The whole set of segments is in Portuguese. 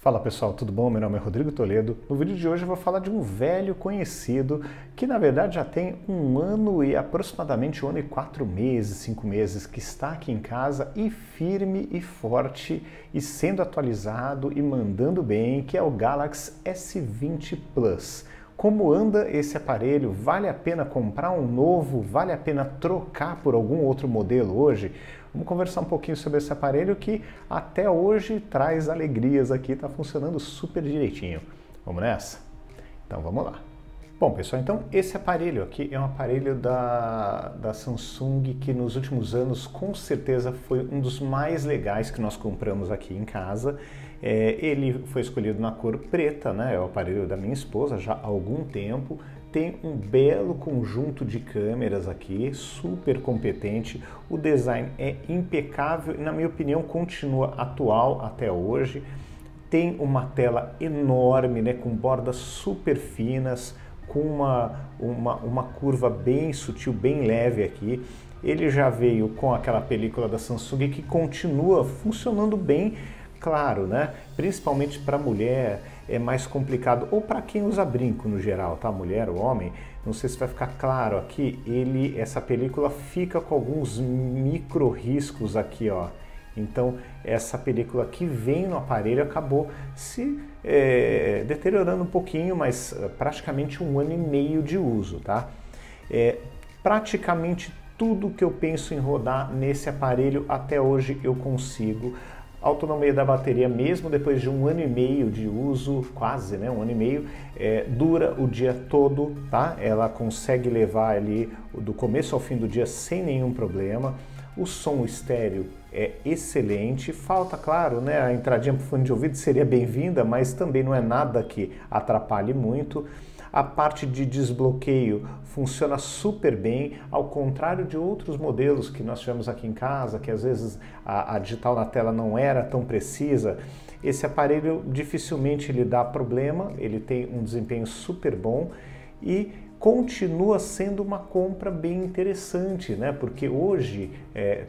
Fala pessoal, tudo bom? Meu nome é Rodrigo Toledo. No vídeo de hoje eu vou falar de um velho conhecido que na verdade já tem 1 ano e aproximadamente 1 ano e 4 meses, 5 meses que está aqui em casa e firme e forte e sendo atualizado e mandando bem, que é o Galaxy S20 Plus. Como anda esse aparelho? Vale a pena comprar um novo? Vale a pena trocar por algum outro modelo hoje? Vamos conversar um pouquinho sobre esse aparelho que até hoje traz alegrias aqui, está funcionando super direitinho. Vamos nessa? Então vamos lá. Bom pessoal, então esse aparelho aqui é um aparelho da Samsung que nos últimos anos com certeza foi um dos mais legais que nós compramos aqui em casa. Ele foi escolhido na cor preta, né? É o aparelho da minha esposa já há algum tempo. Tem um belo conjunto de câmeras aqui, super competente. O design é impecável e, na minha opinião, continua atual até hoje. Tem uma tela enorme, né, com bordas super finas, com uma curva bem sutil, bem leve aqui. Ele já veio com aquela película da Samsung que continua funcionando bem, claro, né? Principalmente para mulher é mais complicado, ou para quem usa brinco no geral, tá? Mulher ou homem, não sei se vai ficar claro aqui, essa película fica com alguns micro riscos aqui, ó. Então essa película que vem no aparelho acabou se deteriorando um pouquinho, mas praticamente 1 ano e meio de uso, tá? Praticamente tudo que eu penso em rodar nesse aparelho até hoje eu consigo. A autonomia da bateria, mesmo depois de 1 ano e meio de uso, quase, né, 1 ano e meio, dura o dia todo, tá? Ela consegue levar ali do começo ao fim do dia sem nenhum problema. O som estéreo é excelente. Falta, claro, né, a entradinha para o fone de ouvido seria bem-vinda, mas também não é nada que atrapalhe muito. A parte de desbloqueio funciona super bem, ao contrário de outros modelos que nós tivemos aqui em casa, que às vezes a digital na tela não era tão precisa. Esse aparelho dificilmente ele dá problema, ele tem um desempenho super bom e continua sendo uma compra bem interessante, né? Porque hoje,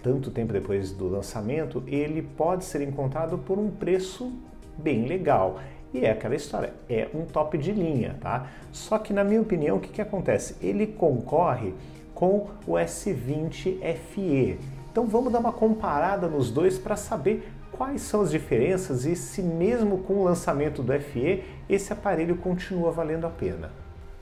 tanto tempo depois do lançamento, ele pode ser encontrado por um preço bem legal. E é aquela história, é um top de linha, tá? Só que na minha opinião, o que acontece? Ele concorre com o S20 FE. Então vamos dar uma comparada nos dois para saber quais são as diferenças e se mesmo com o lançamento do FE, esse aparelho continua valendo a pena.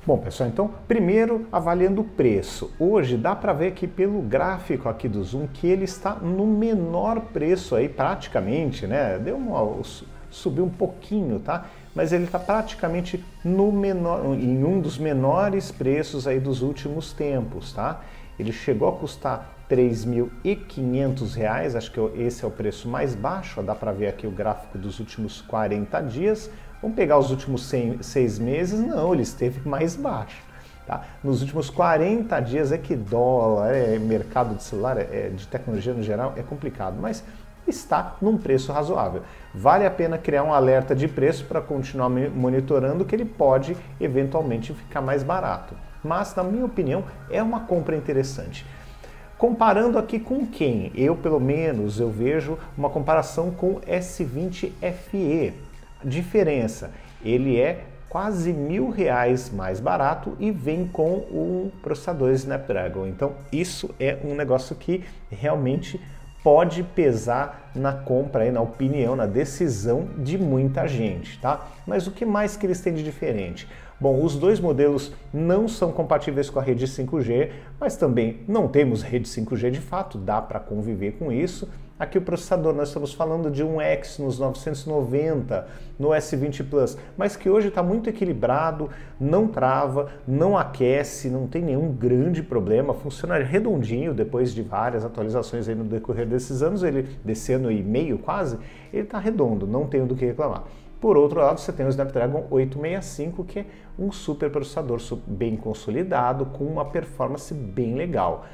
Bom pessoal, então primeiro avaliando o preço. Hoje dá para ver aqui pelo gráfico aqui do Zoom que ele está no menor preço aí praticamente, né? Subiu um pouquinho, tá? Mas ele está praticamente em um dos menores preços aí dos últimos tempos, tá? Ele chegou a custar R$ 3.500, acho que esse é o preço mais baixo, ó, dá para ver aqui o gráfico dos últimos 40 dias. Vamos pegar os últimos 6 meses, não, ele esteve mais baixo. Tá? Nos últimos 40 dias é que dólar, mercado de celular, de tecnologia no geral, é complicado, mas está num preço razoável. Vale a pena criar um alerta de preço para continuar monitorando que ele pode eventualmente ficar mais barato. Mas, na minha opinião, é uma compra interessante. Comparando aqui com quem? Pelo menos, eu vejo uma comparação com o S20 FE. Diferença, ele é quase R$ 1.000 mais barato e vem com um processador Snapdragon. Então, isso é um negócio que realmente pode pesar na compra, aí, na opinião, na decisão de muita gente, tá? Mas o que mais que eles têm de diferente? Bom, os dois modelos não são compatíveis com a rede 5G, mas também não temos rede 5G de fato, dá para conviver com isso. Aqui o processador, nós estamos falando de um Exynos 990 no S20 Plus, mas que hoje está muito equilibrado, não trava, não aquece, não tem nenhum grande problema, funciona redondinho depois de várias atualizações aí no decorrer desses anos, desse ano e meio quase, ele está redondo, não tenho do que reclamar. Por outro lado, você tem o Snapdragon 865, que é um super processador bem consolidado, com uma performance bem legal.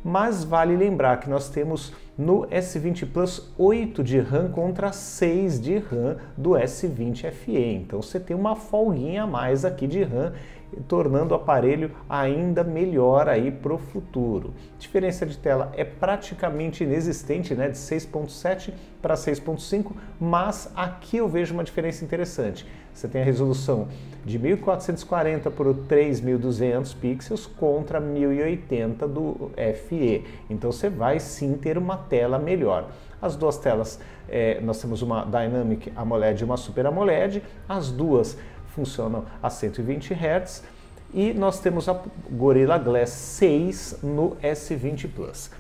Mas vale lembrar que nós temos no S20 Plus 8 de RAM contra 6 de RAM do S20 FE. Então você tem uma folguinha a mais aqui de RAM. tornando o aparelho ainda melhor aí para o futuro. A diferença de tela é praticamente inexistente, né, de 6.7 para 6.5, mas aqui eu vejo uma diferença interessante. Você tem a resolução de 1440 por 3200 pixels contra 1080 do FE. Então você vai sim ter uma tela melhor. As duas telas, nós temos uma Dynamic AMOLED e uma Super AMOLED, as duas funcionam a 120 Hz e nós temos a Gorilla Glass 6 no S20 Plus.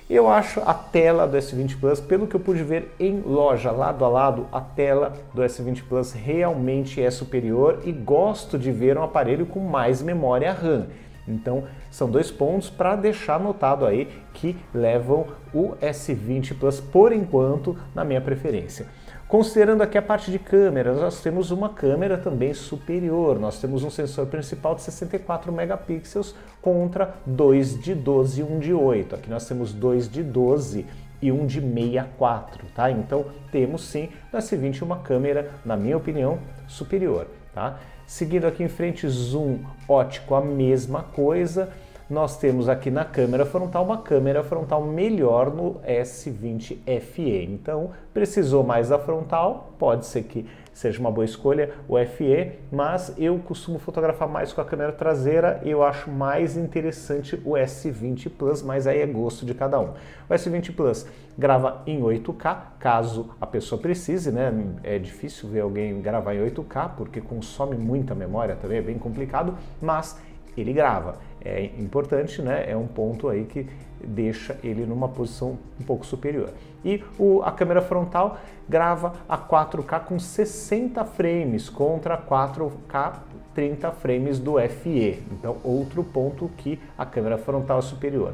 Eu acho a tela do S20 Plus, pelo que eu pude ver em loja, lado a lado, a tela do S20 Plus realmente é superior e gosto de ver um aparelho com mais memória RAM. Então, são dois pontos para deixar anotado aí que levam o S20 Plus, por enquanto, na minha preferência. Considerando aqui a parte de câmeras, nós temos uma câmera também superior. Nós temos um sensor principal de 64 megapixels contra 2 de 12 e 1 de 8. Aqui nós temos 2 de 12 e 1 de 64, tá? Então, temos sim no S20 uma câmera, na minha opinião, superior, tá? Seguindo aqui em frente, zoom ótico, a mesma coisa. Nós temos aqui na câmera frontal uma câmera frontal melhor no S20 FE. Então, precisou mais da frontal, pode ser que seja uma boa escolha o FE, mas eu costumo fotografar mais com a câmera traseira e eu acho mais interessante o S20 Plus, mas aí é gosto de cada um. O S20 Plus grava em 8K, caso a pessoa precise, né? É difícil ver alguém gravar em 8K, porque consome muita memória também, é bem complicado, mas ele grava. É importante, né? É um ponto aí que deixa ele numa posição um pouco superior. E a câmera frontal grava a 4K com 60 frames contra 4K 30 frames do FE. Então, outro ponto que a câmera frontal é superior.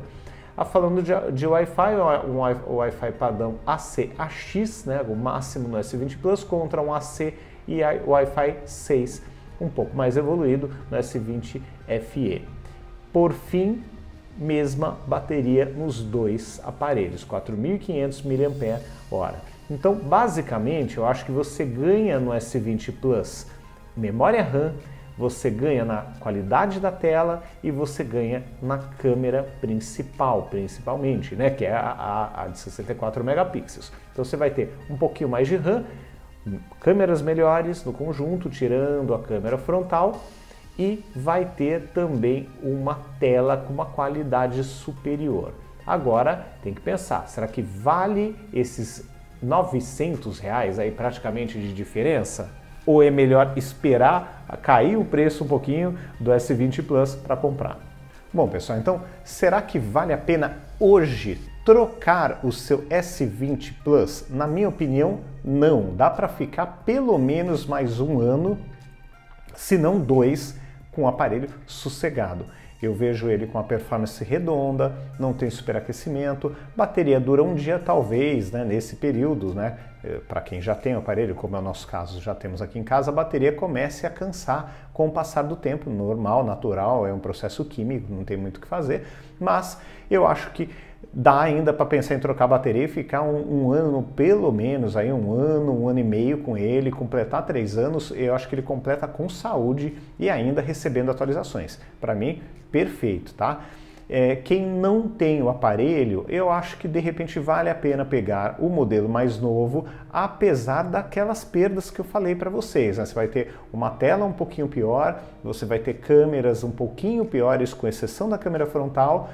Falando de Wi-Fi, um Wi-Fi padrão AC-AX, né? O máximo no S20 Plus contra um AC e Wi-Fi 6, um pouco mais evoluído no S20 FE. Por fim, mesma bateria nos dois aparelhos, 4.500 mAh. Então, basicamente, eu acho que você ganha no S20 Plus memória RAM, você ganha na qualidade da tela e você ganha na câmera principal, principalmente, né, que é a de 64 megapixels. Então você vai ter um pouquinho mais de RAM, câmeras melhores no conjunto, tirando a câmera frontal, e vai ter também uma tela com uma qualidade superior. Agora tem que pensar, será que vale esses R$900 aí praticamente de diferença? Ou é melhor esperar cair o preço um pouquinho do S20 Plus para comprar? Bom, pessoal, então será que vale a pena hoje trocar o seu S20 Plus? Na minha opinião, não. Dá para ficar pelo menos mais um ano, se não 2, com o aparelho sossegado. Eu vejo ele com a performance redonda, não tem superaquecimento, bateria dura um dia talvez, né, nesse período, né? Para quem já tem o aparelho, como é o nosso caso, já temos aqui em casa, a bateria comece a cansar com o passar do tempo, normal, natural, é um processo químico, não tem muito o que fazer, mas eu acho que dá ainda para pensar em trocar a bateria e ficar um ano, pelo menos, aí um ano e meio com ele, completar 3 anos, eu acho que ele completa com saúde e ainda recebendo atualizações. Para mim, perfeito, tá? Quem não tem o aparelho, eu acho que de repente vale a pena pegar o modelo mais novo, apesar daquelas perdas que eu falei para vocês, né? Você vai ter uma tela um pouquinho pior, você vai ter câmeras um pouquinho piores, com exceção da câmera frontal,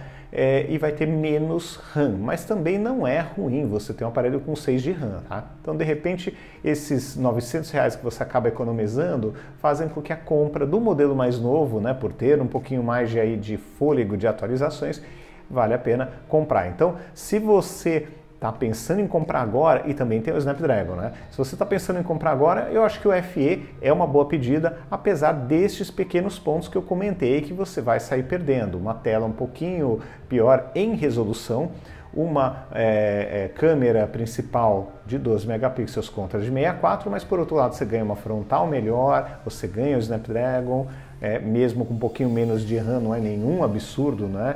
e vai ter menos RAM, mas também não é ruim você ter um aparelho com 6 de RAM, tá? Então, de repente, esses R$900 que você acaba economizando fazem com que a compra do modelo mais novo, né, por ter um pouquinho mais de fôlego de atualizações, vale a pena comprar. Então, se você está pensando em comprar agora, e também tem o Snapdragon, né? Se você está pensando em comprar agora, eu acho que o FE é uma boa pedida, apesar destes pequenos pontos que eu comentei que você vai sair perdendo. Uma tela um pouquinho pior em resolução, uma câmera principal de 12 megapixels contra de 64, mas por outro lado você ganha uma frontal melhor, você ganha o Snapdragon, mesmo com um pouquinho menos de RAM, não é nenhum absurdo, né?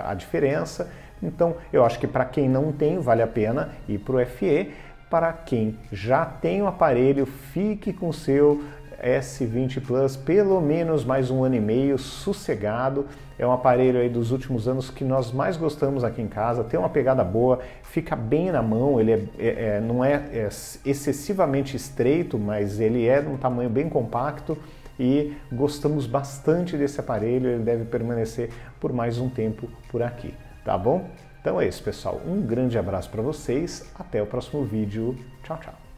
A diferença. Então, eu acho que para quem não tem, vale a pena ir para o FE. Para quem já tem o aparelho, fique com o seu S20 Plus pelo menos mais um ano e meio, sossegado. É um aparelho aí dos últimos anos que nós mais gostamos aqui em casa, tem uma pegada boa, fica bem na mão, ele não é excessivamente estreito, mas ele é de um tamanho bem compacto e gostamos bastante desse aparelho, ele deve permanecer por mais um tempo por aqui, tá bom? Então é isso, pessoal. Um grande abraço para vocês, até o próximo vídeo. Tchau, tchau.